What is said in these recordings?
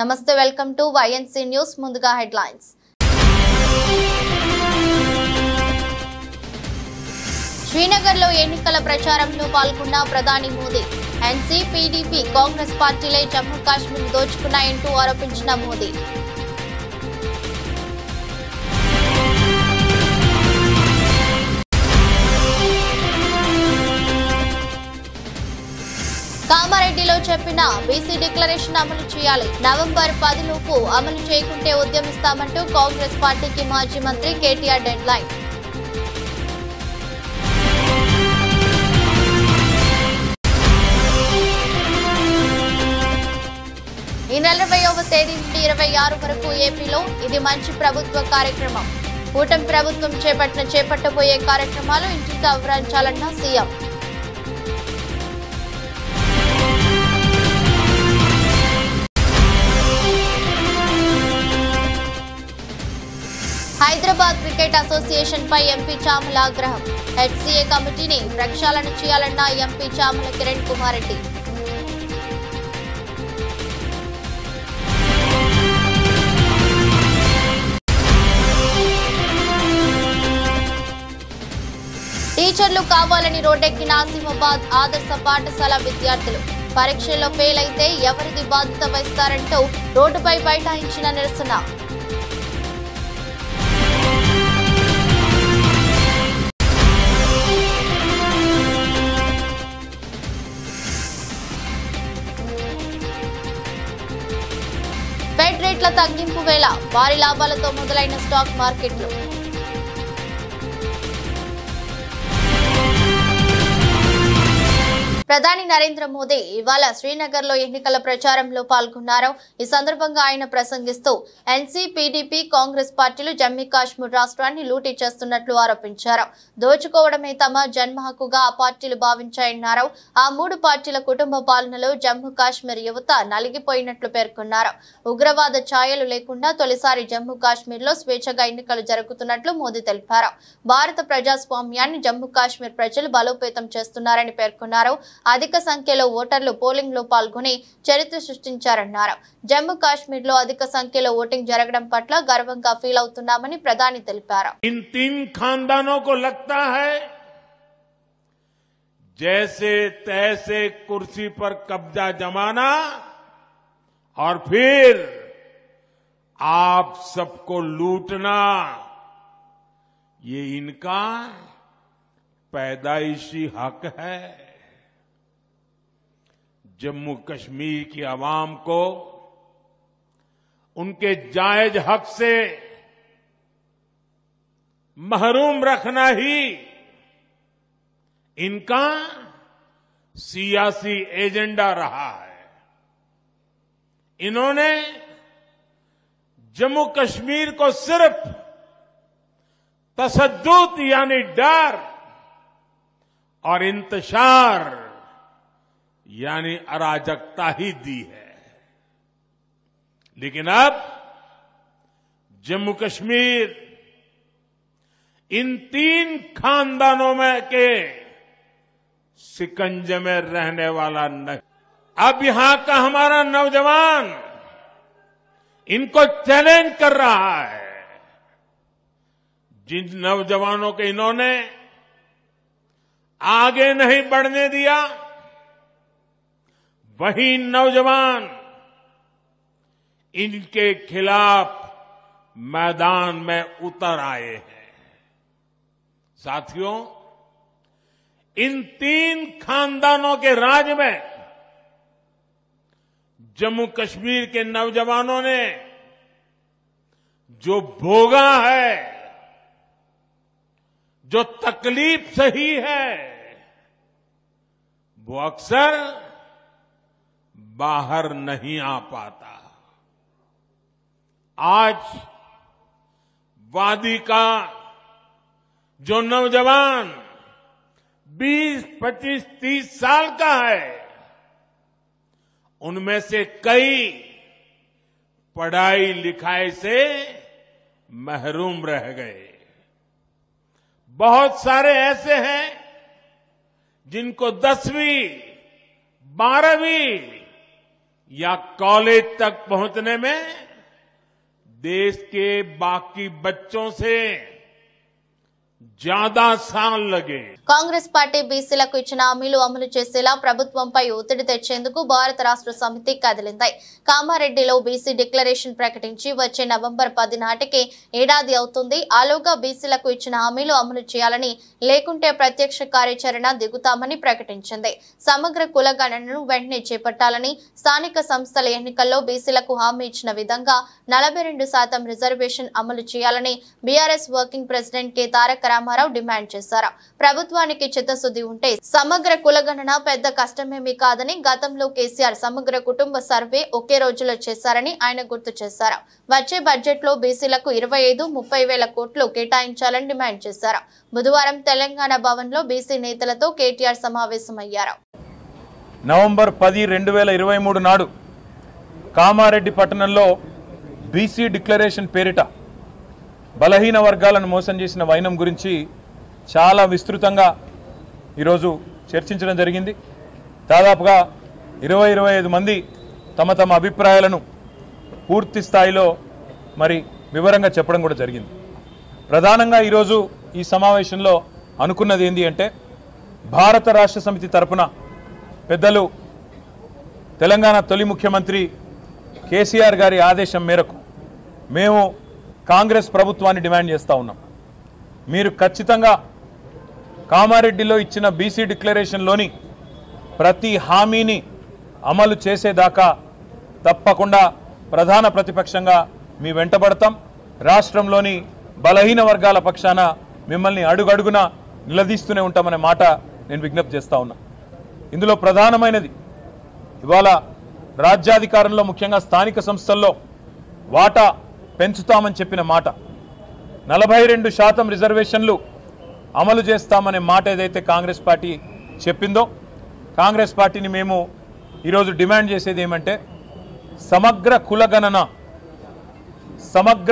నమస్తే welcome to YNC news ముందుగా headlines Srinagar లో ఎన్నికల ప్రచారంలో పాల్గొన్న ప్రధాని మోదీ ఎన్సీ పీడీపీ కాంగ్రెస్ పార్టీలే జమ్మూ కాశ్మీర్ దోచుకున్నాయంటూ ఆరోపించిన మోదీ కామారెడ్డిలో చెప్పిన బీసీ డిక్లరేషన్ అమలు చేయాలి నవంబర్ 10 లోపు అమలు చేయకుంటే ఉద్యమిస్తామంటూ కాంగ్రెస్ పార్టీకి మాజీ మంత్రి కేటీఆర్ డెడ్ లైన్ ఈ నెల 20వ తేదీ నుండి 26 వరకు ఏపీలో ఇది మంచి ప్రభుత్వ కార్యక్రమం కూటమి ప్రభుత్వం చేపట్టబోయే కార్యక్రమాలు ఇంటికి వివరించాలన్న సీఎం హైదరాబాద్ క్రికెట్ అసోసియేషన్ పై ఎంపీ చామల ఆగ్రహం హెచ్సీఏ కమిటీని ప్రక్షాళన చేయాలన్న ఎంపీ చామల కిరణ్ కుమార్ రెడ్డి టీచర్లు కావాలని రోడ్డెక్కిన ఆసిఫాబాద్ ఆదర్శ పాఠశాల విద్యార్థులు పరీక్షల్లో ఫెయిల్ అయితే ఎవరిది బాధ్యత వహిస్తారంటూ రోడ్డుపై బైఠాయించిన నిరసన ఫెడ్ రేట్ల తగ్గింపు వేళ భారీ లాభాలతో మొదలైన స్టాక్ మార్కెట్లు ప్రధాని నరేంద్ర మోదీ ఇవాళ శ్రీనగర్ లో ఎన్నికల ప్రచారంలో పాల్గొన్నారు ఈ సందర్భంగా ఆయన ప్రసంగిస్తూ ఎన్సీ పీడీపీ కాంగ్రెస్ పార్టీలు జమ్మూ కాశ్మీర్ రాష్ట్రాన్ని లూటీ చేస్తున్నట్లు ఆరోపించారు దోచుకోవడమే తమ జన్మ హక్కుగా ఆ పార్టీలు భావించాయన్నారు ఆ మూడు పార్టీల కుటుంబ పాలనలో జమ్మూ కాశ్మీర్ యువత నలిగిపోయినట్లు పేర్కొన్నారు ఉగ్రవాద ఛాయలు లేకుండా తొలిసారి జమ్మూ కాశ్మీర్ లో స్వేచ్ఛగా ఎన్నికలు జరుగుతున్నట్లు మోదీ తెలిపారు భారత ప్రజాస్వామ్యాన్ని జమ్మూ కాశ్మీర్ ప్రజలు బలోపేతం చేస్తున్నారని పేర్కొన్నారు అధిక సంఖ్యలో ఓటర్లు పోలింగ్ లో పాల్గొని చరిత్ర సృష్టించారన్నారు జమ్మూ కాశ్మీర్ లో అధిక సంఖ్యలో ఓటింగ్ జరగడం పట్ల గర్వంగా ఫీల్ అవుతున్నామని ప్రధాని తెలిపారు इन तीन खानदानों को लगता है जैसे तैसे कुर्सी पर कब्जा जमाना और फिर आप सबको लूटना ये इनका पैदाइशी हक है जम्मू कश्मीर की आवाम को उनके जायज हक से महरूम रखना ही इनका सियासी एजेंडा रहा है इन्होंने जम्मू कश्मीर को सिर्फ तशद्दुद यानी डर और इंतशार यानी अराजकता ही दी है लेकिन अब जम्मू कश्मीर इन तीन खानदानों में के शिकंजे में रहने वाला नहीं अब यहां का हमारा नौजवान इनको चैलेंज कर रहा है जिन नौजवानों के इन्होंने आगे नहीं बढ़ने दिया वही नौजवान इनके खिलाफ मैदान में उतर आए हैं साथियों इन तीन खानदानों के राज में जम्मू कश्मीर के नौजवानों ने जो भोगा है जो तकलीफ सही है वो अक्सर बाहर नहीं आ पाता आज वादी का जो नौजवान 20, 25, 30 साल का है उनमें से कई पढ़ाई लिखाई से महरूम रह गए बहुत सारे ऐसे हैं जिनको 10वीं 12वीं या कॉलेज तक पहुंचने में देश के बाकी बच्चों से ज्यादा साल लगे। కాంగ్రెస్ పార్టీ బీసీలకు ఇచ్చిన హామీలు అమలు చేసేలా ప్రభుత్వంపై ఒత్తిడి తెచ్చేందుకు భారత రాష్ట్ర సమితి కదిలింది. కామారెడ్డిలో బీసీ డిక్లరేషన్ ప్రకటించి వచ్చే నవంబర్ 10 నాటికి ఏడాది అవుతుంది. ఆలోగా బీసీలకు ఇచ్చిన హామీలు అమలు చేయాలని, లేకుంటే ప్రత్యక్ష కార్యాచరణ దిగుతామని ప్రకటించింది. సమగ్ర కులగణనను వెంటనే చేపట్టాలని, స్థానిక సంస్థల ఎన్నికల్లో బీసీలకు హామీ ఇచ్చిన విధంగా 42% రిజర్వేషన్ అమలు చేయాలని బీఆర్ఎస్ వర్కింగ్ ప్రెసిడెంట్ కె తారక రామారావు డిమాండ్ చేశారు. ప్రభుత్వానికి చిత్తశుద్ధి ఉంటే సమగ్ర కులగణన పెద్ద కష్టమేమీ కాదని, గతంలో కేసీఆర్ సమగ్ర కుటుంబ సర్వే ఒకే రోజులో చేశారని ఆయన గుర్తు చేశారు. వచ్చే బడ్జెట్ లో బీసీలకు 25-30 వేల కోట్లు కేటాయించాలని డిమాండ్ చేశారు. బుధవారం తెలంగాణ భవన్ లో బీసీ నేతలతో కేటీఆర్ సమావేశమయ్యారు. నవంబర్ 10, 2023 నాడు కామారెడ్డి పట్టణంలో బీసీ డిక్లరేషన్ పేరిట బలహీన వర్గాలను మోసం చేసిన వైనం గురించి చాలా విస్తృతంగా ఈరోజు చర్చించడం జరిగింది. దాదాపుగా 20-25 మంది తమ తమ అభిప్రాయాలను పూర్తి స్థాయిలో మరి వివరంగా చెప్పడం కూడా జరిగింది. ప్రధానంగా ఈరోజు ఈ సమావేశంలో అనుకున్నది ఏంటి అంటే, భారత రాష్ట్ర సమితి తరపున పెద్దలు తెలంగాణ తొలి ముఖ్యమంత్రి కేసీఆర్ గారి ఆదేశం మేరకు మేము కాంగ్రెస్ ప్రభుత్వాన్ని డిమాండ్ చేస్తూ ఉన్నాం. మీరు ఖచ్చితంగా కామారెడ్డిలో ఇచ్చిన బీసీ డిక్లరేషన్లోని ప్రతి హామీని అమలు చేసేదాకా తప్పకుండా ప్రధాన ప్రతిపక్షంగా మీ వెంటబడతాం. రాష్ట్రంలోని బలహీన వర్గాల పక్షాన మిమ్మల్ని అడుగడుగున నిలదీస్తూనే ఉంటామనే మాట నేను విజ్ఞప్తి చేస్తూ ఉన్నా. ఇందులో ప్రధానమైనది ఇవాళ రాజ్యాధికారంలో ముఖ్యంగా స్థానిక సంస్థల్లో వాటా పెంచుతామని చెప్పిన మాట, 42% రిజర్వేషన్లు అమలు చేస్తామనే మాట ఏదైతే కాంగ్రెస్ పార్టీ చెప్పిందో, కాంగ్రెస్ పార్టీని మేము ఈరోజు డిమాండ్ చేసేది ఏమంటే, సమగ్ర కులగణన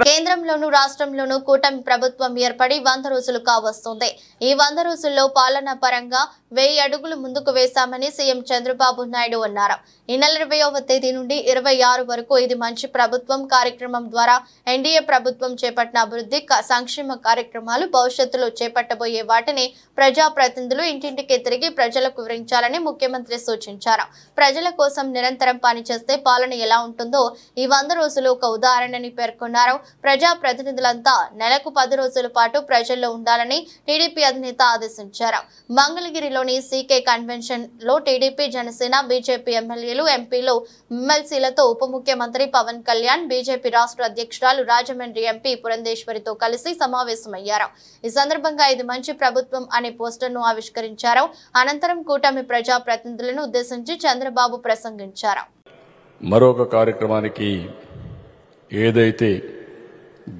కేంద్రంలోనూ రాష్ట్రంలోనూ కూటమి ప్రభుత్వం ఏర్పడి 100 రోజులు కావస్తుంది. ఈ 100 రోజుల్లో పాలనా పరంగా 1000 అడుగులు ముందుకు వేశామని సీఎం చంద్రబాబు నాయుడు అన్నారు. ఈ నెల 20వ తేదీ నుండి 26 వరకు ఇది మంచి ప్రభుత్వం కార్యక్రమం ద్వారా ఎన్డీఏ ప్రభుత్వం చేపట్టిన అభివృద్ధి సంక్షేమ కార్యక్రమాలు, భవిష్యత్తులో చేపట్టబోయే వాటిని ప్రజాప్రతినిధులు ఇంటింటికి తిరిగి ప్రజలకు వివరించాలని ముఖ్యమంత్రి సూచించారు. ప్రజల కోసం నిరంతరం పనిచేస్తే పాలన ఎలా ఉంటుందో ఈ 100 రోజులు ఒక ఉదాహరణని పేర్కొన్నారు. ప్రజాప్రతినిధులంతా నెలకు 10 రోజుల పాటు ప్రజల్లో ఉండాలని టీడీపీ అధినేత ఆదేశించారు. మంగళగిరిలోని సీకే కన్వెన్షన్ లో టీడీపీ, జనసేన, బీజేపీ ఎమ్మెల్యేలు, ఎంపీలు, ఎమ్మెల్సీలతో ఉప ముఖ్యమంత్రి పవన్ కళ్యాణ్, బీజేపీ రాష్ట్ర అధ్యక్షురాలు రాజమండ్రి ఎంపీ పురంధేశ్వరితో కలిసి సమావేశమయ్యారు. ఈ సందర్భంగా ఇది మంచి ప్రభుత్వం అనే పోస్టర్ను ఆవిష్కరించారు. అనంతరం కూటమి ప్రజాప్రతినిధులను ఉద్దేశించి చంద్రబాబు ప్రసంగించారు. మరొక కార్యక్రమానికి ఏదైతే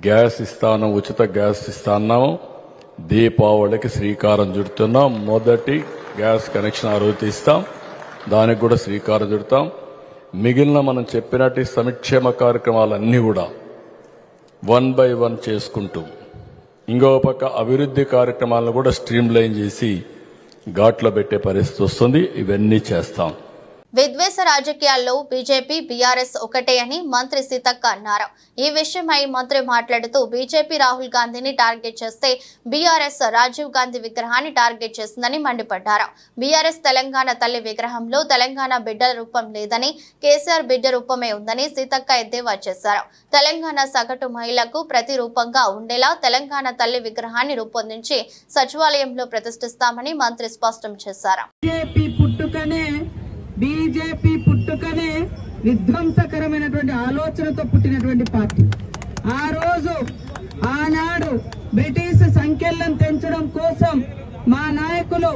గ్యాస్ ఇస్తానో, ఉచిత గ్యాస్ ఇస్తానో, దీపావళికి శ్రీకారం చుడుతున్నాం. మొదటి గ్యాస్ కనెక్షన్ ఆ రోజు ఇస్తాం, దానికి కూడా శ్రీకారం చుడతాం. మిగిలిన మనం చెప్పినట్టు సంక్షేమ కార్యక్రమాలన్నీ కూడా 1 by 1 చేసుకుంటూ, ఇంకో పక్క అభివృద్ధి కార్యక్రమాలను కూడా స్ట్రీమ్ లైన్ చేసి ఘాట్లో పెట్టే పరిస్థితి వస్తుంది. ఇవన్నీ చేస్తాం. విద్వేష రాజకీయాల్లో బీజేపీ, బీఆర్ఎస్ ఒకటే అని మంత్రి సీతక్క అన్నారు. ఈ విషయమై మంత్రి మాట్లాడుతూ, బీజేపీ రాహుల్ గాంధీని టార్గెట్ చేస్తే బీఆర్ఎస్ రాజీవ్ గాంధీ విగ్రహాన్ని టార్గెట్ చేసిందని మండిపడ్డారు. బీఆర్ఎస్ తెలంగాణ తల్లి విగ్రహంలో తెలంగాణ బిడ్డల రూపం లేదని, కేసీఆర్ బిడ్డ రూపమే ఉందని సీతక్క ఎద్దేవా చేశారు. తెలంగాణ సగటు మహిళకు ప్రతి రూపంగా ఉండేలా తెలంగాణ తల్లి విగ్రహాన్ని రూపొందించి సచివాలయంలో ప్రతిష్ఠిస్తామని మంత్రి స్పష్టం చేశారు. బీజేపీ పుట్టుకనే విధ్వంసకరమైనటువంటి ఆలోచనతో పుట్టినటువంటి పార్టీ. ఆ రోజు ఆనాడు బ్రిటిష్ సంఖ్యలను తెంచడం కోసం మా నాయకులు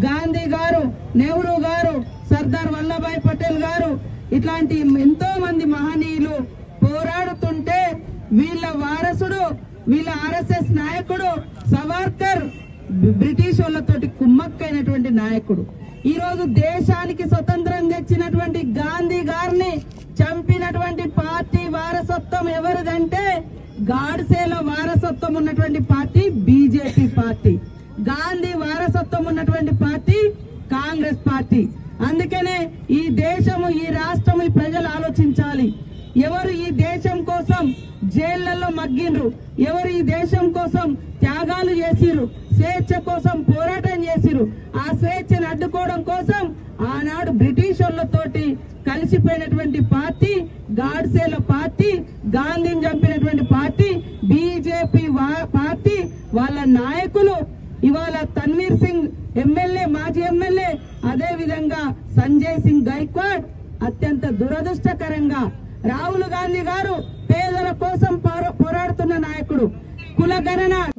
గాంధీ గారు, నెహ్రూ గారు, సర్దార్ వల్లభాయ్ పటేల్ గారు ఇట్లాంటి ఎంతో మంది మహనీయులు పోరాడుతుంటే వీళ్ళ వారసుడు, వీళ్ళ ఆర్ఎస్ఎస్ నాయకుడు సవర్కర్ బ్రిటిష్ వాళ్ళతోటి కుమ్మక్కైనటువంటి నాయకుడు. ఈ రోజు దేశానికి స్వతంత్రం తెచ్చినటువంటి గాంధీ గారిని చంపినటువంటి పార్టీ వారసత్వం ఎవరిదంటే గాడ్సేల వారసత్వం ఉన్నటువంటి పార్టీ బీజేపీ పార్టీ. గాంధీ వారసత్వం ఉన్నటువంటి పార్టీ కాంగ్రెస్ పార్టీ. అందుకనే ఈ దేశము, ఈ రాష్ట్రము, ఈ ప్రజలు ఆలోచించాలి. ఎవరు ఈ దేశం కోసం జైళ్లలో మగ్గినరు, ఎవరు ఈ దేశం కోసం త్యాగాలు చేసిరు, స్వేచ్ఛ కోసం పోరాటం చేసిరు, ఆ స్వేచ్ఛను అడ్డుకోవడం కోసం ఆనాడు బ్రిటిష్ వాళ్ళతోటి కలిసిపోయినటువంటి పార్టీ గాడ్సేల పార్టీ, గాంధీని చంపినటువంటి పార్టీ బీజేపీ పార్టీ. వాళ్ళ నాయకులు ఇవాళ తన్వీర్ సింగ్ ఎమ్మెల్యే, మాజీ ఎమ్మెల్యే, అదే విధంగా సంజయ్ సింగ్ గైక్వాడ్. అత్యంత దురదృష్టకరంగా రాహుల్ గాంధీ గారు పేదల కోసం పోరాడుతున్న నాయకుడు.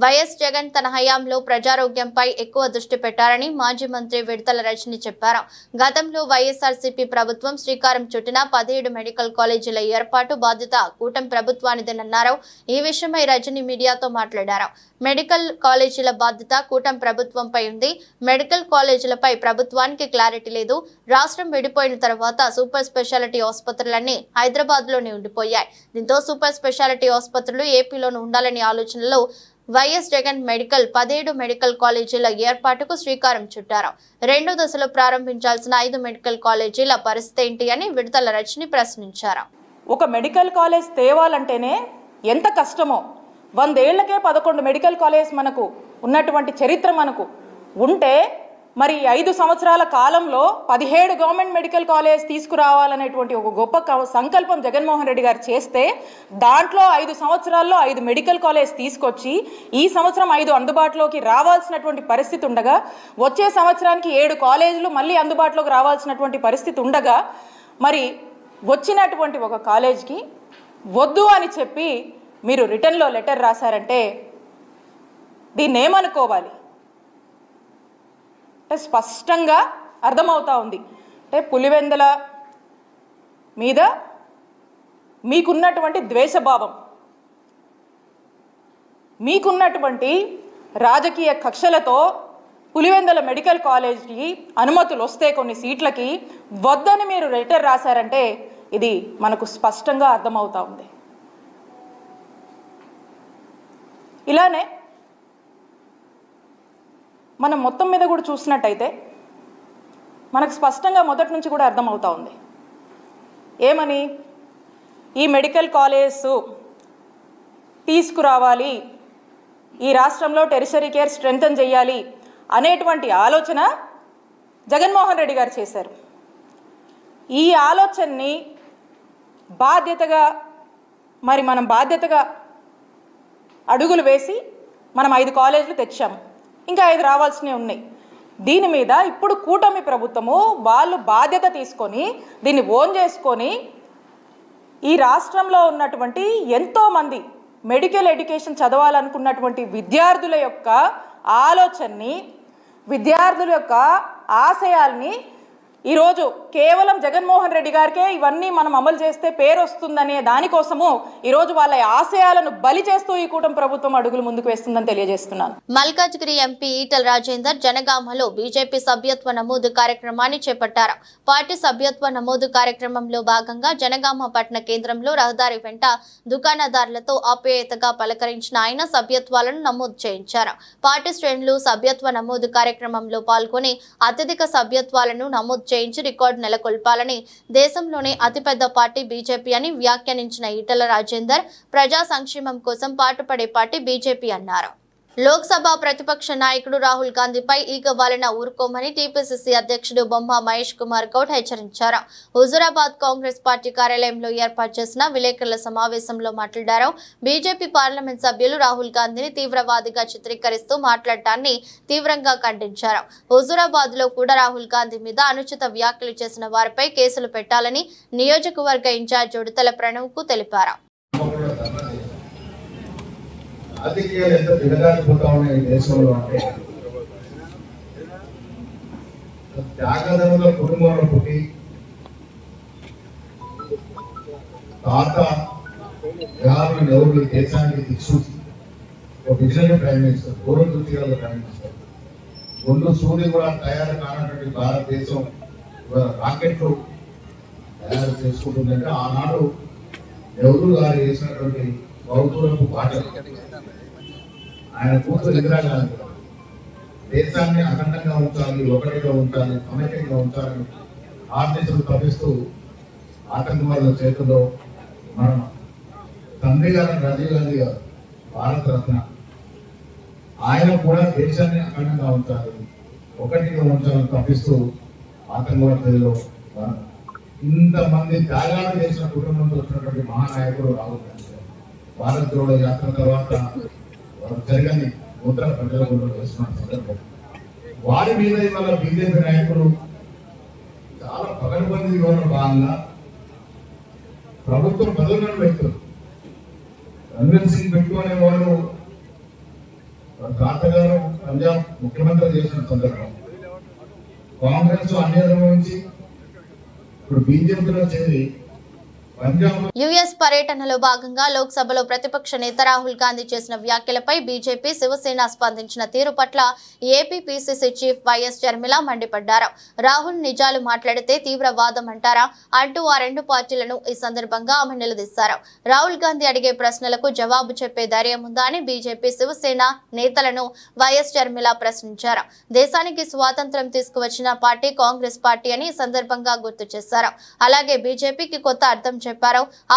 వైఎస్ జగన్ తన హయాంలో ప్రజారోగ్యంపై ఎక్కువ దృష్టి పెట్టారని మాజీ మంత్రి విడతల రజని చెప్పారు. గతంలో వైఎస్ఆర్సీపీ ప్రభుత్వం శ్రీకారం చుట్టిన 17 మెడికల్ కాలేజీల ఏర్పాటు బాధ్యత కూటమి ప్రభుత్వానిదేనన్నారు. ఈ విషయమై రజని మీడియాతో మాట్లాడారు. మెడికల్ కాలేజీల బాధ్యత కూటమి ప్రభుత్వంపై ఉంది. మెడికల్ కాలేజీలపై ప్రభుత్వానికి క్లారిటీ లేదు. రాష్ట్రం విడిపోయిన తర్వాత సూపర్ స్పెషాలిటీ ఆసుపత్రులన్నీ హైదరాబాద్ లోనే ఉండిపోయాయి. దీంతో సూపర్ స్పెషాలిటీ ఆసుపత్రులు ఏపీలోనే ఉండాలని ఆలోచనలో వైఎస్ జగన్ 17 మెడికల్ కాలేజీల ఏర్పాటుకు శ్రీకారం చుట్టారు. రెండో దశలో ప్రారంభించాల్సిన 5 మెడికల్ కాలేజీల పరిస్థితి ఏంటి అని విడతల రజని ప్రశ్నించారు. ఒక మెడికల్ కాలేజ్ తేవాలంటేనే ఎంత కష్టమో, 100 ఏళ్లకే 11 మెడికల్ కాలేజ్ మనకు ఉన్నటువంటి చరిత్ర మనకు ఉంటే, మరి 5 సంవత్సరాల కాలంలో 17 గవర్నమెంట్ మెడికల్ కాలేజ్ తీసుకురావాలనేటువంటి ఒక గొప్ప సంకల్పం జగన్మోహన్ రెడ్డి గారు చేస్తే, దాంట్లో 5 సంవత్సరాల్లో 5 మెడికల్ కాలేజ్ తీసుకొచ్చి ఈ సంవత్సరం 5 అందుబాటులోకి రావాల్సినటువంటి పరిస్థితి ఉండగా, వచ్చే సంవత్సరానికి 7 కాలేజీలు మళ్ళీ అందుబాటులోకి రావాల్సినటువంటి పరిస్థితి ఉండగా, మరి వచ్చినటువంటి ఒక కాలేజ్కి వద్దు అని చెప్పి మీరు రిటర్న్లో లెటర్ రాశారంటే దీన్ని ఏమనుకోవాలి? స్పష్టంగా అర్థమవుతా ఉంది. అంటే పులివెందుల మీద మీకున్నటువంటి ద్వేషభావం, మీకున్నటువంటి రాజకీయ కక్షలతో పులివెందుల మెడికల్ కాలేజ్కి అనుమతులు వస్తే కొన్ని సీట్లకి వద్దని మీరు లెటర్ రాశారంటే ఇది మనకు స్పష్టంగా అర్థమవుతా ఉంది. ఇలానే మనం మొత్తం మీద కూడా చూసినట్టయితే మనకు స్పష్టంగా మొదటి నుంచి కూడా అర్థమవుతా ఉంది. ఏమని? ఈ మెడికల్ కాలేజ్ తీసుకురావాలి, ఈ రాష్ట్రంలో టెరిషరీ కేర్ స్ట్రెంథన్ చేయాలి అనేటువంటి ఆలోచన జగన్మోహన్ రెడ్డి గారు చేశారు. ఈ ఆలోచనని బాధ్యతగా మనం బాధ్యతగా అడుగులు వేసి మనం 5 కాలేజీలు తెచ్చాము, ఇంకా 5 రావాల్సినవి ఉన్నాయి. దీని మీద ఇప్పుడు కూటమి ప్రభుత్వము వాళ్ళు బాధ్యత తీసుకొని దీన్ని ఓన్ చేసుకొని ఈ రాష్ట్రంలో ఉన్నటువంటి ఎంతోమంది మెడికల్ ఎడ్యుకేషన్ చదవాలనుకున్నటువంటి విద్యార్థుల యొక్క ఆలోచనని, విద్యార్థుల యొక్క ఆశయాల్ని ఈరోజు కేవలం జగన్మోహన్ రెడ్డి గారికే ఇవన్నీ మనం అమలు చేస్తే పేరు వస్తుందనే దానికోసము ఈరోజు వాళ్ళ ఆశయాలను బలి చేస్తూ ఈ కూటమి ప్రభుత్వం అడుగులు ముందుకు వేస్తుందని తెలియజేస్తున్నాను. మల్కాజ్గిరి ఎంపీ ఈటల రాజేందర్ జనగామలో బీజేపీ సభ్యత్వ నమోదు కార్యక్రమాన్ని చేపట్టారు. పార్టీ సభ్యత్వ నమోదు కార్యక్రమంలో భాగంగా జనగామ పట్టణ కేంద్రంలో రహదారి వెంట దుకాణదారులతో ఆప్యాయతగా పలకరించిన ఆయన సభ్యత్వాలను నమోదు చేయించారు. పార్టీ శ్రేణులు సభ్యత్వ నమోదు కార్యక్రమంలో పాల్గొని అత్యధిక సభ్యత్వాలను నమోదు చేయించి రికార్డు నెలకొల్పాలని, దేశంలోనే అతిపెద్ద పార్టీ బీజేపీ అని వ్యాఖ్యానించిన ఈటల రాజేందర్ ప్రజా సంక్షేమం కోసం పాటుపడే పార్టీ బీజేపీ అన్నారు. లోక్సభ ప్రతిపక్ష నాయకుడు రాహుల్ గాంధీపై ఈగ వాలిన ఊరుకోమని టీపీసీసీ అధ్యక్షుడు బొమ్మ మహేష్ కుమార్ గౌడ్ హెచ్చరించారు. హుజూరాబాద్ కాంగ్రెస్ పార్టీ కార్యాలయంలో ఏర్పాటు చేసిన విలేకరుల సమావేశంలో మాట్లాడారు. బీజేపీ పార్లమెంట్ సభ్యులు రాహుల్ గాంధీని తీవ్రవాదిగా చిత్రీకరిస్తూ మాట్లాడటాన్ని తీవ్రంగా ఖండించారు. హుజూరాబాద్ లో కూడా రాహుల్ గాంధీ మీద అనుచిత వ్యాఖ్యలు చేసిన వారిపై కేసులు పెట్టాలని నియోజకవర్గ ఇన్ఛార్జ్ ఉడతల ప్రణవ్ కు తెలిపారు. రాజకీయాలు ఎంత దిగజారిపోతా ఉన్నాయి ఈ దేశంలో అంటే, త్యాగదనుల కుటుంబంలో పుట్టి తాత గారు నెహ్రూ దేశానికి దిక్సూచి ఒక విజనరీ ప్రైమ్ మినిస్టర్, దూరదృష్టి గల ప్రైమ్ మినిస్టర్. ముందు సూర్యుడు కూడా తయారు కానటువంటి భారతదేశం రాకెట్లు తయారు చేసుకుంటుందంటే ఆనాడు నెహ్రూ గారు చేసినటువంటి బౌద్ధులకు పాటలు, ఆయన కూతురు ఇందిరాగాంధీ దేశాన్ని అఖండంగా ఉంచాలి, ఒకటిగా ఉంచాలి, సమైక్యంగా ఉంచాలని ఆర్టీసీలు తప్పిస్తూ ఆటంకవాదుల చేతుల్లో మనం తండ్రి గారు రాజీవ్ గాంధీ గారు భారతరత్న ఆయన కూడా దేశాన్ని అఖండంగా ఉంచాలి, ఒకటిగా ఉంచాలని తప్పిస్తూ ఆతంకవాదుల్లో ఇంతమంది త్యాగాలు చేసిన కుటుంబంలో వచ్చినటువంటి మహానాయకుడు రాహుల్ గాంధీ గారు. భారత్ జోడో యాత్ర తర్వాత జరగని నూతన ప్రజలకు చేస్తున్న సందర్భం వారి మీద ఇవాళ బీజేపీ నాయకులు చాలా పగడబందీ వివరణ భాగంగా ప్రభుత్వం పదవులను వ్యక్తులు రణ్వీర్ సింగ్ బిట్టు అనే వాళ్ళు తాతగారు పంజాబ్ ముఖ్యమంత్రి చేసిన సందర్భం కాంగ్రెస్ అన్యాయం నుంచి ఇప్పుడు బీజేపీలో చేరి యుఎస్ పర్యటనలో భాగంగా లోక్సభలో ప్రతిపక్ష నేత రాహుల్ గాంధీ చేసిన వ్యాఖ్యలపై బీజేపీ శివసేన స్పందించిన తీరు పట్ల AP PCC chief YS Sharmila మండిపడ్డారు. రాహుల్ నిజాలు మాట్లాడితే తీవ్రవాదం అంటారా అంటూ ఆ రెండు పార్టీలను ఈ సందర్భంగా ఆమె నిలదీశారు. రాహుల్ గాంధీ అడిగే ప్రశ్నలకు జవాబు చెప్పే ధైర్యం ఉందా అని బీజేపీ శివసేన నేతలను వైఎస్ షర్మిల ప్రశ్నించారు. దేశానికి స్వాతంత్ర్యం తీసుకువచ్చిన పార్టీ కాంగ్రెస్ పార్టీ అని ఈ సందర్భంగా గుర్తు చేశారు. అలాగే బీజేపీకి కొత్త అర్థం చెప్పారు.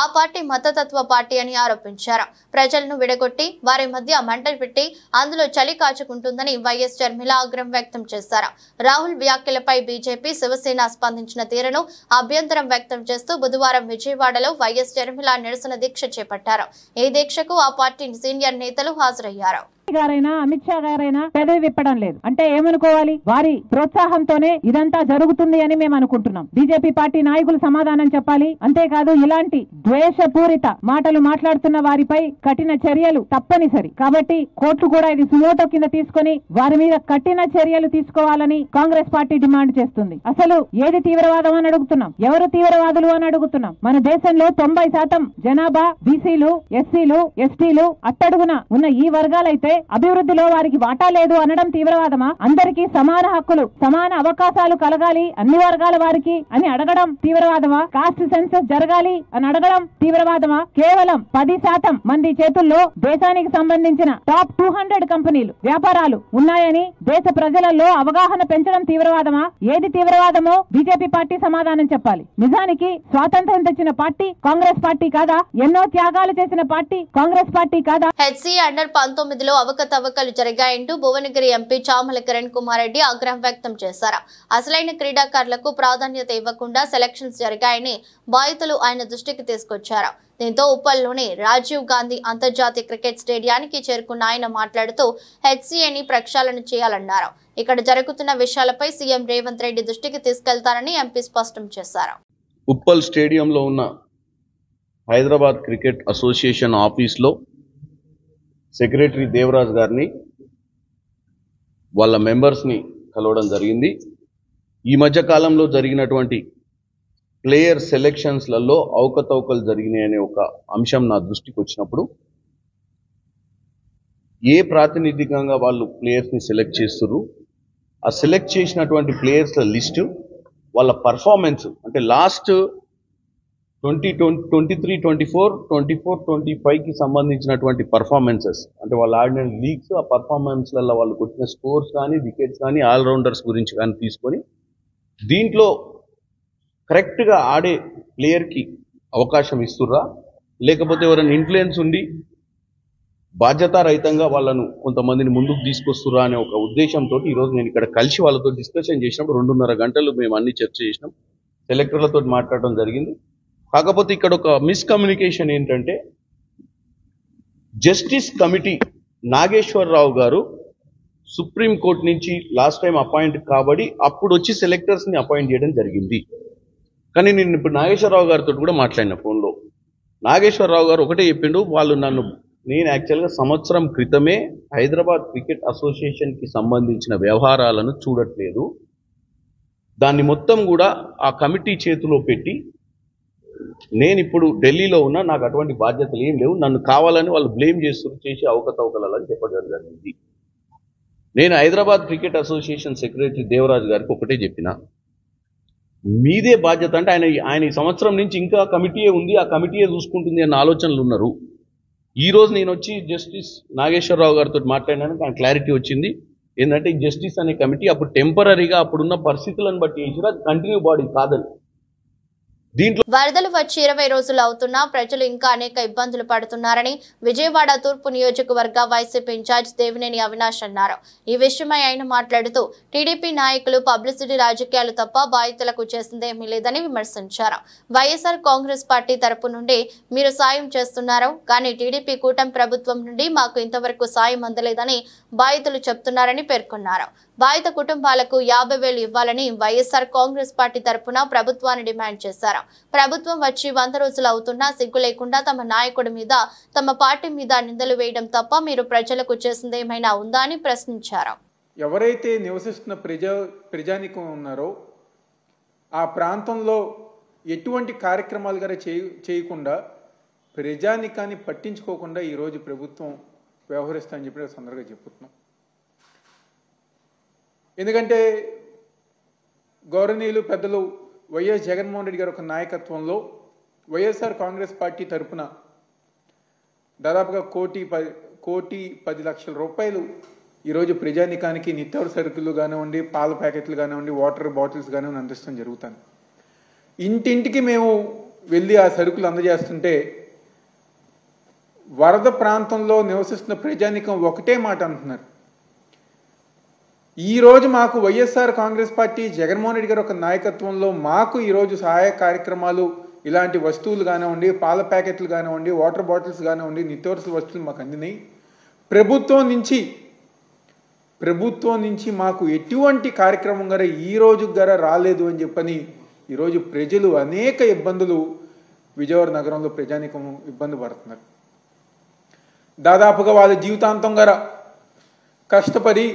ఆ పార్టీ మతతత్వ పార్టీ అని ఆరోపించారు. ప్రజలను విడగొట్టి వారి మధ్య మంటలు పెట్టి అందులో చలి కాచుకుంటుందని వైఎస్ షర్మిల ఆగ్రహం వ్యక్తం చేశారు. రాహుల్ వ్యాఖ్యలపై బీజేపీ శివసేన స్పందించిన తీరును అభ్యంతరం వ్యక్తం చేస్తూ బుధవారం విజయవాడలో వైఎస్ షర్మిల నిరసన దీక్ష చేపట్టారు. ఈ దీక్షకు ఆ పార్టీ సీనియర్ నేతలు హాజరయ్యారు. గారైనా అమిత్ షా గారైనా పెదవి విప్పడం లేదు అంటే ఏమనుకోవాలి? వారి ప్రోత్సాహంతోనే ఇదంతా జరుగుతుంది అని మేము అనుకుంటున్నాం. బీజేపీ పార్టీ నాయకులు సమాధానం చెప్పాలి. అంతేకాదు ఇలాంటి ద్వేషపూరిత మాటలు మాట్లాడుతున్న వారిపై కఠిన చర్యలు తప్పనిసరి. కాబట్టి కోర్టు కూడా ఇది సుమోటో కింద తీసుకొని వారి మీద కఠిన చర్యలు తీసుకోవాలని కాంగ్రెస్ పార్టీ డిమాండ్ చేస్తుంది. అసలు ఏది తీవ్రవాదం అని అడుగుతున్నాం, ఎవరు తీవ్రవాదులు అని అడుగుతున్నాం. మన దేశంలో 90% జనాభా బీసీలు, ఎస్సీలు, ఎస్టీలు అట్టడుగున ఉన్న ఈ వర్గాలైతే అభివృద్ధిలో వారికి వాటా లేదు అనడం తీవ్రవాదమా? అందరికీ సమాన హక్కులు, సమాన అవకాశాలు కలగాలి అన్ని వర్గాల వారికి అని అడగడం తీవ్రవాదమా? కాస్ట్ సెన్సస్ జరగాలి అని అడగడం తీవ్రవాదమా? కేవలం 10% మంది చేతుల్లో దేశానికి సంబంధించిన టాప్ 200 కంపెనీలు, వ్యాపారాలు ఉన్నాయని దేశ ప్రజలలో అవగాహన పెంచడం తీవ్రవాదమా? ఏది తీవ్రవాదమో బీజేపీ పార్టీ సమాధానం చెప్పాలి. నిజానికి స్వాతంత్ర్యం తెచ్చిన పార్టీ కాంగ్రెస్ పార్టీ కాదా? ఎన్నో త్యాగాలు చేసిన పార్టీ కాంగ్రెస్ పార్టీ కాదా? హెచ్సీ అండర్ 19లో అవకతవకలు జరిగాయంటూ భువనగిరి ఎంపీ చామల కిరణ్ కుమార్ రెడ్డి ఆగ్రహం వ్యక్తం చేశారు. అసలైన క్రీడాకారులకు ప్రాధాన్యత ఇవ్వకుండా సెలక్షన్స్ జరిగాయని బాధితులు ఆయన దృష్టికి తీసుకొచ్చారు. దీంతో ఉప్పల్లోని రాజీవ్ గాంధీ అంతర్జాతీయ క్రికెట్ స్టేడియానికి చేరుకున్న ఆయన మాట్లాడుతూ హెచ్సీఏని ప్రక్షాళన చేయాలన్నారు. ఇక్కడ జరుగుతున్న విషయాలపై సీఎం రేవంత్ రెడ్డి దృష్టికి తీసుకెళ్తారని ఎంపీ స్పష్టం చేశారు. ఉప్పల్ స్టేడియంలో ఉన్న హైదరాబాద్ క్రికెట్ అసోసియేషన్ ఆఫీస్లో సెక్రటరీ దేవరాజ్ గారిని వాళ్ళ మెంబర్స్ని కలవడం జరిగింది. ఈ మధ్య కాలంలో జరిగినటువంటి ప్లేయర్ సెలెక్షన్స్లలో అవకతవకలు జరిగినాయనే ఒక అంశం నా దృష్టికి వచ్చినప్పుడు ఏ ప్రాతినిధికంగా వాళ్ళు ప్లేయర్స్ని సెలెక్ట్ చేస్తున్నారు, ఆ సెలెక్ట్ చేసినటువంటి ప్లేయర్స్ల లిస్టు, వాళ్ళ పర్ఫార్మెన్స్ అంటే లాస్ట్ 2023-24, 24-25కి సంబంధించినటువంటి పర్ఫార్మెన్సెస్ అంటే వాళ్ళు ఆడిన లీగ్స్, ఆ పర్ఫార్మెన్స్లలో వాళ్ళు కొట్టిన స్కోర్స్ కానీ, వికెట్స్ కానీ, ఆల్రౌండర్స్ గురించి కానీ తీసుకొని దీంట్లో కరెక్ట్గా ఆడే ప్లేయర్కి అవకాశం ఇస్తుర్రా, లేకపోతే ఎవరైనా ఇన్ఫ్లుయెన్స్ ఉండి బాధ్యతారహితంగా వాళ్ళను కొంతమందిని ముందుకు తీసుకొస్తుర్రా అనే ఒక ఉద్దేశంతో ఈరోజు నేను ఇక్కడ కలిసి వాళ్ళతో డిస్కషన్ చేసినప్పుడు 2.5 గంటలు మేము అన్ని చర్చ చేసినాం. సెలెక్టర్లతో మాట్లాడడం జరిగింది. కాకపోతే ఇక్కడ ఒక మిస్కమ్యూనికేషన్ ఏంటంటే జస్టిస్ కమిటీ నాగేశ్వరరావు గారు సుప్రీంకోర్టు నుంచి లాస్ట్ టైం అపాయింట్ కాబడి అప్పుడు వచ్చి సెలెక్టర్స్ని అపాయింట్ చేయడం జరిగింది. కానీ నేను ఇప్పుడు నాగేశ్వరరావు గారితో కూడా మాట్లాడిన ఫోన్లో. నాగేశ్వరరావు గారు ఒకటే చెప్పిండు, నేను యాక్చువల్గా సంవత్సరం క్రితమే హైదరాబాద్ క్రికెట్ అసోసియేషన్కి సంబంధించిన వ్యవహారాలను చూడట్లేదు, దాన్ని మొత్తం కూడా ఆ కమిటీ చేతిలో పెట్టి నేను ఇప్పుడు ఢిల్లీలో ఉన్నా, నాకు అటువంటి బాధ్యతలు ఏం లేవు, నన్ను కావాలని వాళ్ళు బ్లేమ్ చేసి అవకతవకలని చెప్పడం జరిగింది. నేను Hyderabad cricket association secretary Devaraj గారికి ఒకటే చెప్పిన, మీదే బాధ్యత అంటే ఆయన ఈ సంవత్సరం నుంచి ఇంకా కమిటీయే ఉంది, ఆ కమిటీయే చూసుకుంటుంది అన్న ఆలోచనలు ఉన్నారు. ఈరోజు నేను వచ్చి జస్టిస్ నాగేశ్వరరావు గారితో మాట్లాడినాను, ఆయన క్లారిటీ వచ్చింది. ఏంటంటే జస్టిస్ అనే కమిటీ అప్పుడు టెంపరీగా అప్పుడున్న పరిస్థితులను బట్టి చేసినా కంటిన్యూ బాడీ కాదని. దీంట్లో వరదలు వచ్చి 20 రోజులు అవుతున్నా ప్రజలు ఇంకా అనేక ఇబ్బందులు పడుతున్నారని విజయవాడ తూర్పు నియోజకవర్గ వైసీపీ ఇన్ఛార్జ్ దేవినేని అవినాష్ అన్నారు. ఈ విషయమై ఆయన మాట్లాడుతూ టీడీపీ నాయకులు పబ్లిసిటీ రాజకీయాలు తప్ప బాధితులకు చేసిందేమీ లేదని విమర్శించారు. వైఎస్ఆర్ కాంగ్రెస్ పార్టీ తరపు నుండి మీరు సాయం చేస్తున్నారు, కానీ టీడీపీ కూటమి ప్రభుత్వం నుండి మాకు ఇంతవరకు సాయం అందలేదని బాధితులు చెప్తున్నారని పేర్కొన్నారు. బాధిత కుటుంబాలకు 50,000 ఇవ్వాలని వైఎస్ఆర్ కాంగ్రెస్ పార్టీ తరపున ప్రభుత్వాన్ని డిమాండ్ చేశారు. ప్రభుత్వం వచ్చి 100 రోజులు అవుతున్నా సిగ్గు లేకుండా తమ నాయకుడి మీద, తమ పార్టీ మీద నిందలు వేయడం తప్ప మీరు ప్రజలకు చేసిందేమైనా ఉందా అని ప్రశ్నించారు. ఎవరైతే నివసిస్తున్న ప్రజానికం ఉన్నారో ఆ ప్రాంతంలో ఎటువంటి కార్యక్రమాలు గారు చేయకుండా ప్రజానికాన్ని పట్టించుకోకుండా ఈరోజు ప్రభుత్వం వ్యవహరిస్తామని చెప్పి సందర్భంగా చెప్పుతున్నాం. ఎందుకంటే గౌరవనీయులు పెద్దలు వైఎస్ జగన్మోహన్ రెడ్డి గారి ఒక నాయకత్వంలో వైఎస్ఆర్ కాంగ్రెస్ పార్టీ తరఫున దాదాపుగా 1,10,00,000 రూపాయలు ఈరోజు ప్రజానికానికి నిత్యావసర సరుకులు కానివ్వండి, పాల ప్యాకెట్లు కానివ్వండి, వాటర్ బాటిల్స్ కానివ్వండి అందిస్తాం జరుగుతుంది. ఇంటింటికి మేము వెళ్ళి ఆ సరుకులు అందజేస్తుంటే వరద ప్రాంతంలో నివసిస్తున్న ప్రజానికం ఒకటే మాట అంటున్నారు. ఈరోజు మాకు వైఎస్ఆర్ కాంగ్రెస్ పార్టీ జగన్మోహన్ రెడ్డి గారు ఒక నాయకత్వంలో మాకు ఈరోజు సహాయ కార్యక్రమాలు, ఇలాంటి వస్తువులు కానివ్వండి, పాల ప్యాకెట్లు కానివ్వండి, వాటర్ బాటిల్స్ కానివ్వండి, నిత్యావసర వస్తువులు మాకు అందినాయి. ప్రభుత్వం నుంచి మాకు ఎటువంటి కార్యక్రమం గారా ఈ రోజు గారా రాలేదు అని చెప్పని ఈరోజు ప్రజలు అనేక ఇబ్బందులు విజయవాడ నగరంలో ప్రజానికం ఇబ్బంది పడుతున్నారు. దాదాపుగా వాళ్ళ జీవితాంతం గారా కష్టపడి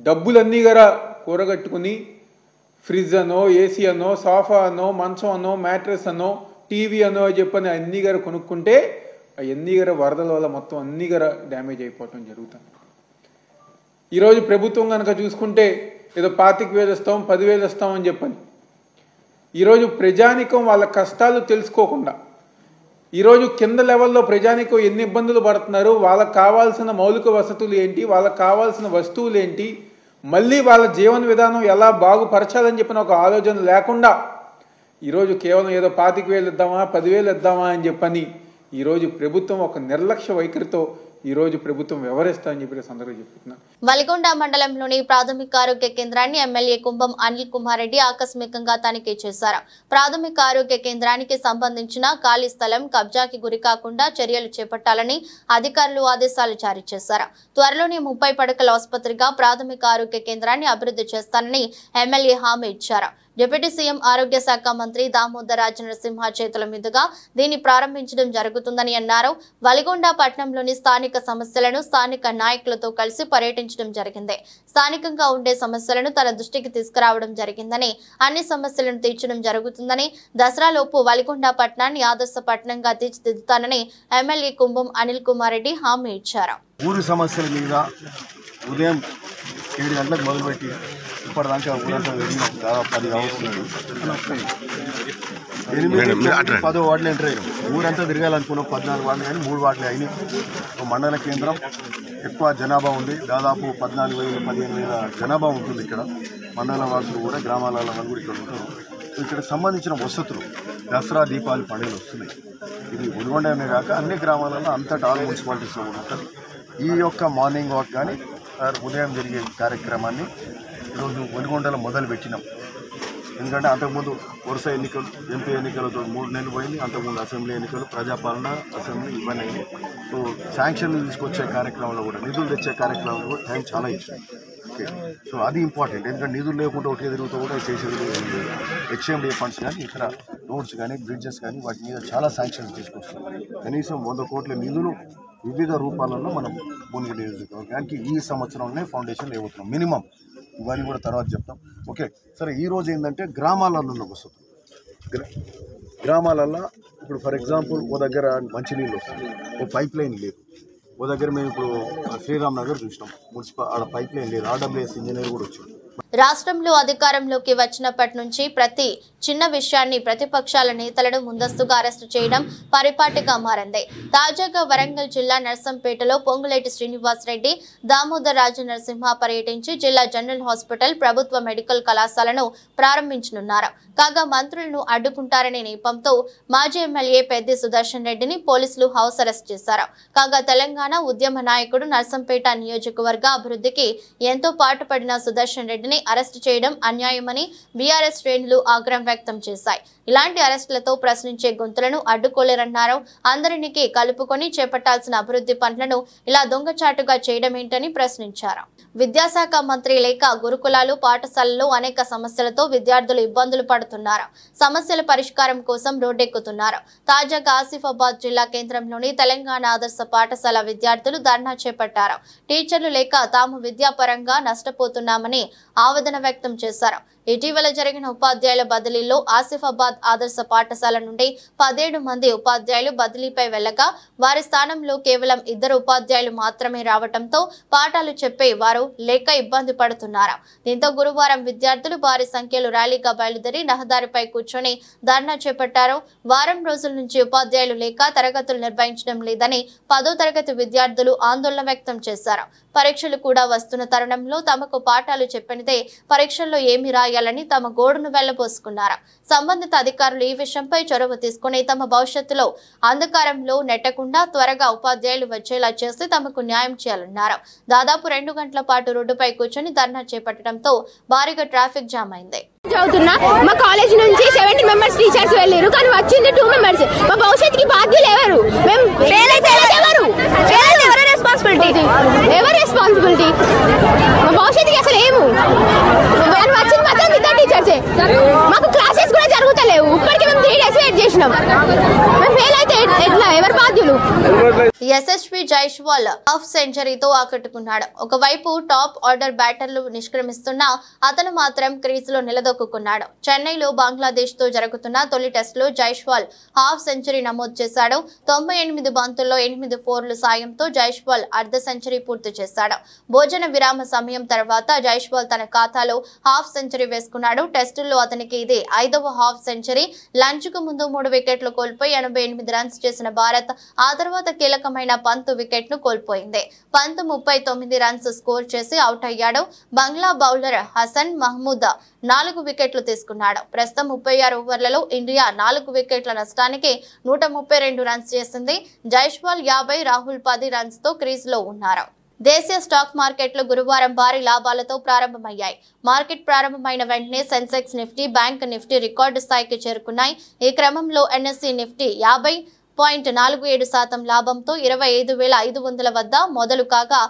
డబ్బులన్నీ గారా కూరగట్టుకుని ఫ్రిడ్జ్ అనో, ఏసీ అనో, సోఫా అనో, మంచం అనో, మ్యాట్రెస్ అనో, టీవీ అనో చెప్పని అన్నీ గారు కొనుక్కుంటే అవన్నీ గారు వరదల వల్ల మొత్తం అన్నీ గారు డ్యామేజ్ అయిపోవటం జరుగుతుంది. ఈరోజు ప్రభుత్వం కనుక చూసుకుంటే ఏదో 25,000 ఇస్తాం, 10,000 ఇస్తామని చెప్పని ఈరోజు ప్రజానికం వాళ్ళ కష్టాలు తెలుసుకోకుండా ఈరోజు కింద లెవెల్లో ప్రజానికం ఎన్ని ఇబ్బందులు పడుతున్నారు, వాళ్ళకు కావాల్సిన మౌలిక వసతులు ఏంటి, వాళ్ళకు కావాల్సిన వస్తువులు ఏంటి, మళ్ళీ వాళ్ళ జీవన విధానం ఎలా బాగుపరచాలని చెప్పిన ఒక ఆలోచన లేకుండా ఈరోజు కేవలం ఏదో 25,000 ఇద్దామా, 10,000 ఇద్దామా అని చెప్పని ఈరోజు ప్రభుత్వం ఒక నిర్లక్ష్య వైఖరితో ఈరోజు ప్రభుత్వం వ్యవహరిస్తామని చెప్పి సందర్భంగా చెప్తున్నా. వలిగొండ మండలంలోని ప్రాథమిక ఆరోగ్య కేంద్రాన్ని ఎమ్మెల్యే కుంభం అనిల్ కుమార్ రెడ్డి ఆకస్మికంగా తనిఖీ చేశారు. ప్రాథమిక ఆరోగ్య కేంద్రానికి సంబంధించిన ఖాళీ స్థలం కబ్జాకి గురి కాకుండా చర్యలు చేపట్టాలని అధికారులు ఆదేశాలు జారీ చేశారు. త్వరలోనే 30 పడకల ఆసుపత్రిగా ప్రాథమిక ఆరోగ్య కేంద్రాన్ని అభివృద్ధి చేస్తానని ఎమ్మెల్యే హామీ ఇచ్చారు. డిప్యూటీ సీఎం ఆరోగ్య శాఖ మంత్రి దామోదర్ రాజ నరసింహ చేతుల మీదుగా దీన్ని ప్రారంభించడం జరుగుతుందని అన్నారు. వలిగొండ పట్టణంలోని స్థానిక సమస్యలను స్థానిక నాయకులతో కలిసి పర్యటించడం జరిగింది. స్థానికంగా ఉండే సమస్యలను తన దృష్టికి తీసుకురావడం జరిగిందని, అన్ని సమస్యలను తీర్చడం జరుగుతుందని, దసరాలోపు వలిగొండ పట్టణాన్ని ఆదర్శ పట్టణంగా తీర్చిదిద్దుతానని ఎమ్మెల్యే కుంభం అనిల్ కుమార్ రెడ్డి హామీ ఇచ్చారు. ఊరి సమస్యల మీద ఉదయం 7 గంటలకు మొదలుపెట్టి ఇప్పటిదాకా ఊరంతా వెళ్ళినాం. దాదాపు 10 కావస్తుంది. 10 వార్డులు ఎంటర్ అయినాం. ఊరంతా తిరగాలనుకున్నాం. 14 వార్డులు కానీ 3 వార్డులు అయినాయి. మండల కేంద్రం ఎక్కువ జనాభా ఉంది. దాదాపు 14,000-15,000 జనాభా ఉంటుంది ఇక్కడ. మండల వాసులు కూడా గ్రామాలలో కూడా ఇక్కడ ఉంటారు. ఇక్కడ సంబంధించిన వసతులు దసరా దీపావళి పండుగలు వస్తున్నాయి. ఇది వలిగొండనే కాక అన్ని గ్రామాలలో అంతటా ఆల్ మున్సిపాలిటీస్లో కూడా ఉంటుంది. ఈ యొక్క మార్నింగ్ వాక్ కానీ ఉదయం జరిగే కార్యక్రమాన్ని ఈరోజు వలిగొండలో మొదలు పెట్టినాం. ఎందుకంటే అంతకుముందు వరుస ఎన్నికలు, ఎంపీ ఎన్నికలతో 3 నెలలు పోయింది. అంతకుముందు అసెంబ్లీ ఎన్నికలు, ప్రజాపాలన, అసెంబ్లీ ఇవన్నీ అయినాయి. సో శాంక్షన్లు తీసుకొచ్చే కార్యక్రమంలో కూడా, నిధులు తెచ్చే కార్యక్రమంలో కూడా టైం చాలా ఇచ్చాం. ఓకే, సో అది ఇంపార్టెంట్. ఎందుకంటే నిధులు లేకుండా ఒకే తిరుగుతూ కూడా చేసేది హెచ్ఎండి ఫండ్స్ కానీ ఇతర రోడ్స్ కానీ బ్రిడ్జెస్ కానీ వాటి మీద చాలా శాంక్షన్స్ తీసుకొస్తున్నాం. కనీసం 100 కోట్ల నిధులు వివిధ రూపాలలో మనం భువనగిరి నియోజకవర్గానికి ఈ సంవత్సరంలో ఫౌండేషన్ లేవుతున్నాం మినిమం. ఇవన్నీ కూడా తర్వాత చెప్తాం. ఓకే, సరే. ఈరోజు ఏంటంటే గ్రామాలలో వస్తుంది. గ్రామాలలో ఇప్పుడు ఫర్ ఎగ్జాంపుల్ ఓ దగ్గర మంచినీళ్ళు వస్తుంది, ఓ పైప్ లైన్ లేదు. ఓ దగ్గర మేము ఇప్పుడు శ్రీరామ్ నగర్ చూసినాం, మున్సిపల్ ఆడ పైప్ లైన్ లేదు. ఆర్డబ్ల్యూఎస్ ఇంజనీర్ కూడా వచ్చాడు. రాష్ట్రంలో అధికారంలోకి వచ్చినప్పటి నుంచి ప్రతి చిన్న విషయాన్ని ప్రతిపక్షాల నేతలను ముందస్తుగా అరెస్టు చేయడం పరిపాటిగా మారింది. తాజాగా వరంగల్ జిల్లా నర్సంపేటలో పొంగులేటి శ్రీనివాసరెడ్డి, దామోదర్ రాజనరసింహ పర్యటించి జిల్లా జనరల్ హాస్పిటల్, ప్రభుత్వ మెడికల్ కళాశాలను ప్రారంభించనున్నారు. కాగా మంత్రులను అడ్డుకుంటారనే నెపంతో మాజీ ఎమ్మెల్యే పెద్ది సుదర్శన్ రెడ్డిని పోలీసులు హౌస్ అరెస్ట్ చేశారు. కాగా తెలంగాణ ఉద్యమ నాయకుడు, నర్సంపేట నియోజకవర్గ అభివృద్ధికి ఎంతో పాటుపడిన సుదర్శన్ రెడ్డిని అరెస్టు చేయడం అన్యాయమని బీఆర్ఎస్ శ్రేణులు ఆగ్రహం వ్యక్తం చేశాయి. ఇలాంటి అరెస్టులతో ప్రశ్నించే గొంతులను అడ్డుకోలేరన్నారు. అందరినీ కలుపుకొని చేపట్టాల్సిన అభివృద్ధి పనులను ఇలా దొంగచాటుగా చేయడం ఏంటని ప్రశ్నించారు. విద్యాశాఖ మంత్రి లేక గురుకులాలు, పాఠశాలల్లో అనేక సమస్యలతో విద్యార్థులు ఇబ్బందులు పడుతున్నారు. సమస్యల పరిష్కారం కోసం రోడ్డెక్కుతున్నారు. తాజాగా ఆసిఫాబాద్ జిల్లా కేంద్రంలోని తెలంగాణ ఆదర్శ పాఠశాల విద్యార్థులు ధర్నా చేపట్టారు. టీచర్లు లేక తాము విద్యాపరంగా నష్టపోతున్నామని ఆవేదన వ్యక్తం చేశారు. ఇటీవల జరిగిన ఉపాధ్యాయుల బదిలీలో ఆసిఫాబాద్ ఆదర్శ పాఠశాల నుండి 17 మంది ఉపాధ్యాయులు బదిలీపై వెళ్లగా వారి స్థానంలో కేవలం 2 ఉపాధ్యాయులు మాత్రమే రావడంతో పాఠాలు చెప్పే వారు లేక ఇబ్బంది పడుతున్నారు. దీంతో గురువారం విద్యార్థులు భారీ సంఖ్యలో ర్యాలీగా బయలుదేరి రహదారిపై కూర్చొని ధర్నా చేపట్టారు. వారం రోజుల నుంచి ఉపాధ్యాయులు లేక తరగతులు నిర్వహించడం లేదని 10వ తరగతి విద్యార్థులు ఆందోళన వ్యక్తం చేశారు. పరీక్షలు కూడా వస్తున్న తరుణంలో తమకు పాఠాలు చెప్పనిదే పరీక్షల్లో ఏమి రాయాలని తమ గోడును వెళ్లబోసుకున్నారు. సంబంధిత అధికారులు ఈ విషయంపై చొరవ తీసుకుని తమ భవిష్యత్తులో అంధకారంలో నెట్టకుండా త్వరగా ఉపాధ్యాయులు వచ్చేలా చేసి తమకు న్యాయం చేయాలన్నారు. దాదాపు 2 గంటల పాటు రోడ్డుపై కూర్చొని ధర్నా చేపట్టడంతో భారీగా ట్రాఫిక్ జామ్ అయింది. మా కాలేజ్ నుంచి 70 మెంబర్స్ టీచర్స్ వెళ్ళారు, కానీ వచ్చింది 2 మెంబర్స్. మా భవిష్యత్తుకి బాధ్యులు ఎవరు? ఎవరు రెస్పాన్సిబిలిటీ? మా భవిష్యత్తుకి అసలు ఏము వచ్చింది మాత్రం ఇద్దరు టీచర్సే. మాకు క్లాసెస్ కూడా జరుగుతలేవు. ఇప్పటికీ మేము 3 days వెయిట్ చేసినాం. మేము ఫెయిల్ అయితే ఎట్లా? ఎవరు బాధ్యులు? ఎస్ఎస్పీ జైష్వాల్ హాఫ్ సెంచరీతో ఆకట్టుకున్నాడు. ఒకవైపు టాప్ ఆర్డర్ బ్యాటర్లు నిష్క్రమిస్తున్నా అతను మాత్రం క్రీజులో నిలదొక్కున్నాడు. చెన్నైలో బంగ్లాదేశ్ తో జరుగుతున్న తొలి టెస్టులో జైష్వాల్ హాఫ్ సెంచరీ నమోదు చేశాడు. 98 బంతుల్లో 8 4ల సాయంతో జైష్వాల్ అర్ధ సెంచరీ పూర్తి చేశాడు. భోజన విరామ సమయం తర్వాత జైష్వాల్ తన ఖాతాలో హాఫ్ సెంచరీ వేసుకున్నాడు. టెస్టుల్లో అతనికి ఇది 5వ హాఫ్ సెంచరీ. లంచ్ కు ముందు 3 వికెట్లు కోల్పోయి 88 రన్స్ చేసిన భారత్ ఆ తర్వాత కీలకమైన పంత్ వికెట్ ను కోల్పోయింది. పంత్ 39 రన్స్ స్కోర్ చేసి అవుట్ అయ్యాడు. బంగ్లా బౌలర్ హసన్ మహమూద్ 4 వికెట్లు తీసుకున్నాడు. ప్రస్తుతం 36 ఓవర్లలో ఇండియా 4 వికెట్ల నష్టానికి 132 రన్స్ చేసింది. జైష్వాల్ 50, రాహుల్ 10 రన్స్ తో క్రీజ్ లో ఉన్నారు. దేశీయ స్టాక్ మార్కెట్లు గురువారం భారీ లాభాలతో ప్రారంభమయ్యాయి. మార్కెట్ ప్రారంభమైన వెంటనే Sensex, Nifty, bank Nifty record స్థాయికి చేరుకున్నాయి. ఈ క్రమంలో ఎన్ఎస్ఈ నిఫ్టీ 50.47% లాభంతో 25,500 వద్ద మొదలు కాగా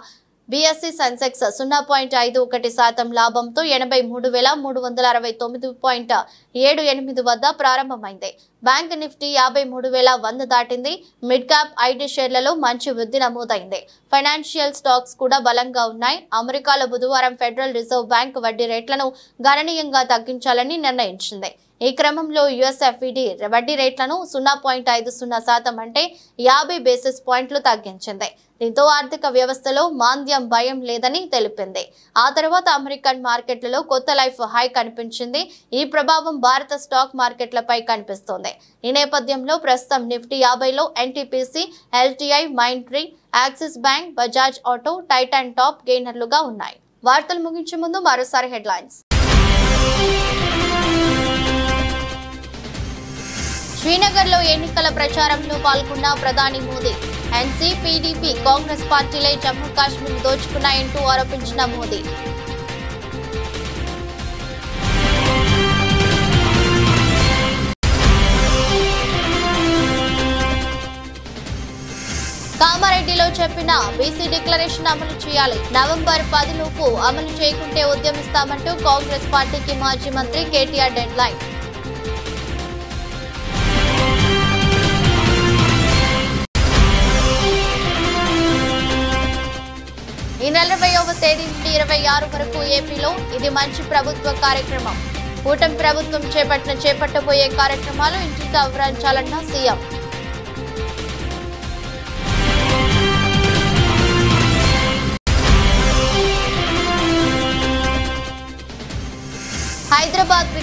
బీఎస్సీ సెన్సెక్స్ 0.51% లాభంతో 83,369.78 వద్ద ప్రారంభమైంది. బ్యాంక్ నిఫ్టీ 53,100 దాటింది. మిడ్ క్యాప్ ఐటీ షేర్లలో మంచి వృద్ధి నమోదైంది. ఫైనాన్షియల్ స్టాక్స్ కూడా బలంగా ఉన్నాయి. అమెరికాలో బుధవారం ఫెడరల్ రిజర్వ్ బ్యాంక్ వడ్డీ రేట్లను గణనీయంగా తగ్గించాలని నిర్ణయించింది. ఈ క్రమంలో యుఎస్ఎఫ్ఈడి వడ్డీ రేట్లను 0.50% అంటే 50 బేసిస్ పాయింట్లు తగ్గించింది. దీంతో ఆర్థిక వ్యవస్థలో మాంద్యం భయం లేదని తెలిపింది. ఆ తర్వాత అమెరికన్ మార్కెట్లలో కొత్త లైఫ్ హై కనిపించింది. ఈ ప్రభావం భారత స్టాక్ మార్కెట్లపై కనిపిస్తోంది. ఈ నేపథ్యంలో ప్రస్తుతం నిఫ్టీ 50లో NTPC, LTI, Mindtree, Axis Bank, Bajaj auto, Titan top గెయినర్లుగా ఉన్నాయి. వార్తలు ముగించే ముందు మరోసారి హెడ్లైన్స్. శ్రీనగర్లో ఎన్నికల ప్రచారంలో పాల్గొన్న ప్రధాని మోదీ. ఎన్సీ, పీడీపీ, కాంగ్రెస్ పార్టీలే జమ్మూ కాశ్మీర్ దోచుకున్నాయంటూ ఆరోపించిన మోదీ. కామారెడ్డిలో చెప్పిన బీసీ డిక్లరేషన్ అమలు చేయాలి. నవంబర్ 10 లోపు అమలు చేయకుంటే ఉద్యమిస్తామంటూ కాంగ్రెస్ పార్టీకి మాజీ మంత్రి కేటీఆర్ డెడ్ లైన్. ఈ నెల 20వ తేదీ నుండి 26 వరకు ఏపీలో ఇది మంచి ప్రభుత్వ కార్యక్రమం. కూటమి ప్రభుత్వం చేపట్టబోయే కార్యక్రమాలు ఇంటికి వివరించాలన్న సీఎం.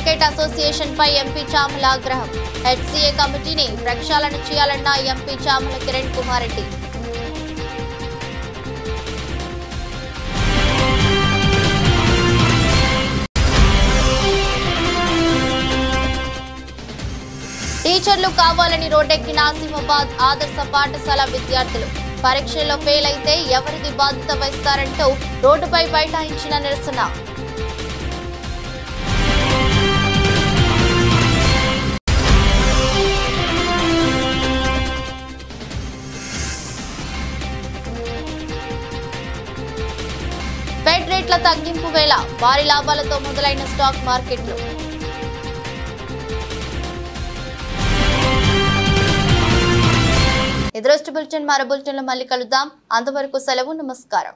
క్రికెట్ అసోసియేషన్ పై ఎంపీ చామల ఆగ్రహం. హెచ్సీఏ కమిటీని ప్రక్షాళన చేయాలన్న ఎంపీ చామల కిరణ్ కుమార్ రెడ్డి. టీచర్లు కావాలని రోడ్డెక్కిన ఆసిమాబాద్ ఆదర్శ పాఠశాల విద్యార్థులు. పరీక్షల్లో ఫెయిల్ అయితే ఎవరిది బాధ్యత వహిస్తారంటూ రోడ్డుపై బైఠాయించిన నిరసన. ఫెడ్ రేట్ల తగ్గింపు వేళ భారీ లాభాలతో మొదలైన స్టాక్ మార్కెట్లు. ఎదురొస్ట్ బులెటిన్ మరో బులెటిన్లో మళ్ళీ కలుద్దాం. అంతవరకు సెలవు. నమస్కారం.